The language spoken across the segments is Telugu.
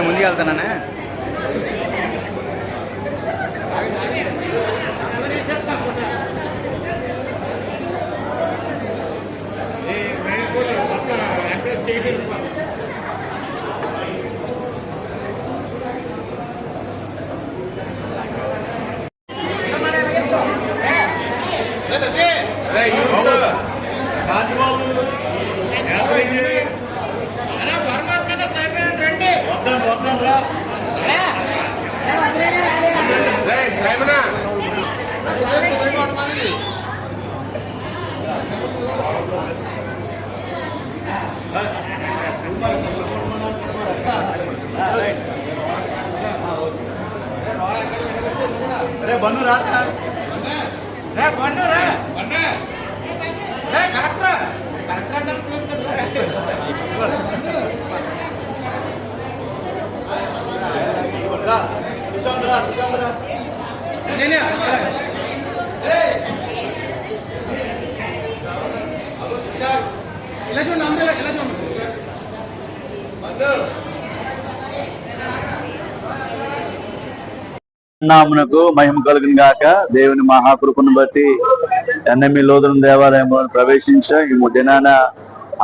ముందుకు వెళ్తానే अरे बनू राजा रे बनू रे बनू रे करेक्टर करेक्टर सुशांतरा सुशांतरा नहीं ए अब सुशांत इला जो नाम दे इला जो बनू నామమునకు మహిమ కలుగును గాక. దేవుని మహాకృపను బట్టి ఎన్ఎంఈ లోదరం దేవాలయంలో ప్రవేశించాం. ఈ దినాన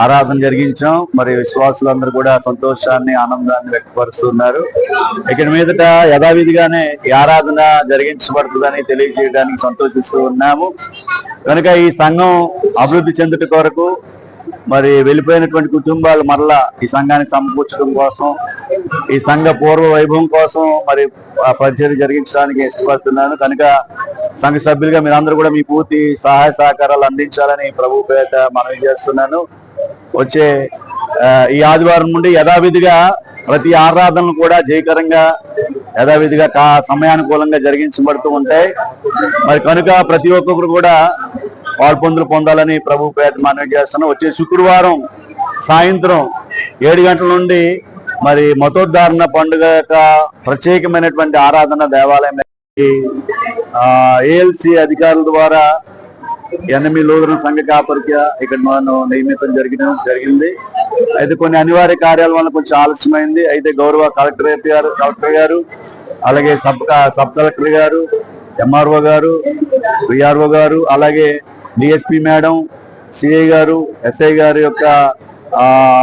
ఆరాధన జరిగించాం. మరి విశ్వాసులందరూ కూడా సంతోషాన్ని ఆనందాన్ని వ్యక్తపరుస్తున్నారు. ఇక్కడ మీదట యథావిధిగానే ఈ ఆరాధన జరిగించబడుతుందని తెలియజేయడానికి సంతోషిస్తూ ఉన్నాము. కనుక ఈ సంఘం అభివృద్ధి చెందుట కొరకు మరి వెళ్ళిపోయినటువంటి కుటుంబాలు మరలా ఈ సంఘానికి సమకూర్చడం కోసం, ఈ సంఘ పూర్వ వైభవం కోసం మరి పరిచర్య జరిగించడానికి ఇష్టపడుతున్నాను. కనుక సంఘ సభ్యులుగా మీరందరూ కూడా మీ పూర్తి సహాయ సహకారాలు అందించాలని ప్రభు పేట మనవి చేస్తున్నాను. వచ్చే ఈ ఆదివారం నుండి యథావిధిగా ప్రతి ఆరాధనలు కూడా జయకరంగా యథావిధిగా సమయానుకూలంగా జరిగించబడుతూ ఉంటాయి. మరి కనుక ప్రతి ఒక్కొక్కరు కూడా పాల్పొందులు పొందాలని ప్రభు పేట మనవి చేస్తున్నాం. వచ్చే శుక్రవారం సాయంత్రం 7 గంటల నుండి మరి మతోద్ధారణ పండుగ యొక్క ప్రత్యేకమైనటువంటి ఆరాధన దేవాలయం ఏఎల్సి అధికారుల ద్వారా ఎన్ఎంఈ లోదరం సంఘ కాపరిగా ఇక్కడ మనం నియమితం జరిగింది. అయితే కొన్ని అనివార్య కార్యాల వల్ల కొంచెం ఆలస్యమైంది. అయితే గౌరవ కలెక్టర్ గారు అలాగే సబ్ కలెక్టర్ గారు, ఎంఆర్ఓ గారు, విఆర్ఓ గారు, అలాగే డిఎస్పీ మేడం, సిఐ గారు, ఎస్ఐ గారి యొక్క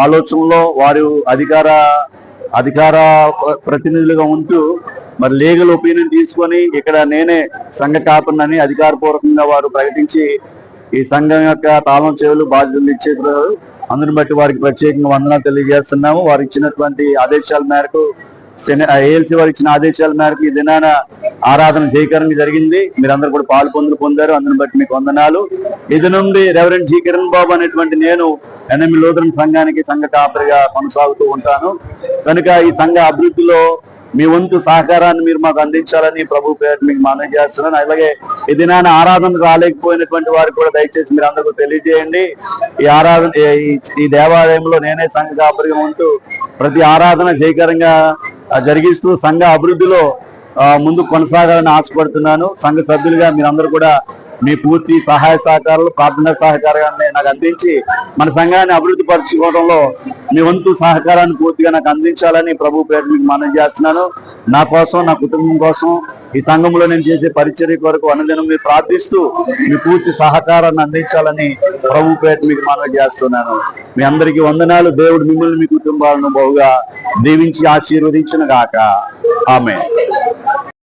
ఆలోచనలో వారు అధికార ప్రతినిధులుగా ఉంటూ మరి లీగల్ ఒపీనియన్ తీసుకొని ఇక్కడ నేనే సంఘ కాపరిని అధికారపూర్వకంగా వారు ప్రకటించి ఈ సంఘం యొక్క తాళం చెవులు బాధ్యతలు ఇచ్చేసారు. అందుని బట్టి వారికి ప్రత్యేకంగా వందనాలు తెలియజేస్తున్నాము. వారు ఇచ్చినటువంటి ఆదేశాల మేరకు ఏఎల్సి వారు ఇచ్చిన ఆదేశాల మేరకు ఈ దినాన ఆరాధన జయకరంగా జరిగింది. మీరందరూ కూడా పాలు పొందారు. అందుని బట్టి మీకు వందనాలు. ఇది నుండి రెవరెండ్ జి కిరణ్ బాబు అనేటువంటి నేను ఎన్ఎంఈ లూథరన్ సంఘానికి సంఘ కాపరిగా కొనసాగుతూ ఉంటాను. కనుక ఈ సంఘ అభివృద్ధిలో మీ వంతు సహకారాన్ని మీరు మాకు అందించాలని ప్రభు పేరు మీకు మనవి చేస్తున్నాను. అలాగే ఈ దినాన ఆరాధన రాలేకపోయినటువంటి వారికి కూడా దయచేసి మీరు అందరికీ తెలియజేయండి. ఈ ఆరాధన ఈ దేవాలయంలో నేనే సంఘ కాపరిగా ఉంటూ ప్రతి ఆరాధన జయకరంగా జరిగిస్తూ సంఘ అభివృద్ధిలో ముందు కొనసాగాలని ఆశపడుతున్నాను. సంఘ సభ్యులుగా మీరందరూ కూడా మీ పూర్తి సహాయ సహకారాలు, ప్రార్థనా సహకారాన్ని నాకు అందించి మన సంఘాన్ని అభివృద్ధి పరచుకోవడంలో మీ వంతు సహకారాన్ని పూర్తిగా నాకు అందించాలని ప్రభు పేరు మీకు మనవి చేస్తున్నాను. నా కోసం, నా కుటుంబం కోసం, ఈ సంఘంలో నేను చేసే పరిచర్య కొరకు అనుదినం మీరు ప్రార్థిస్తూ మీ పూర్తి సహకారాన్ని అందించాలని ప్రభు పేరు మీకు మనవి చేస్తున్నాను. మీ అందరికీ వందనాలు. దేవుడు మిమ్మల్ని, మీ కుటుంబాలను బహుగా దీవించి ఆశీర్వదించును గాక. ఆమేన్.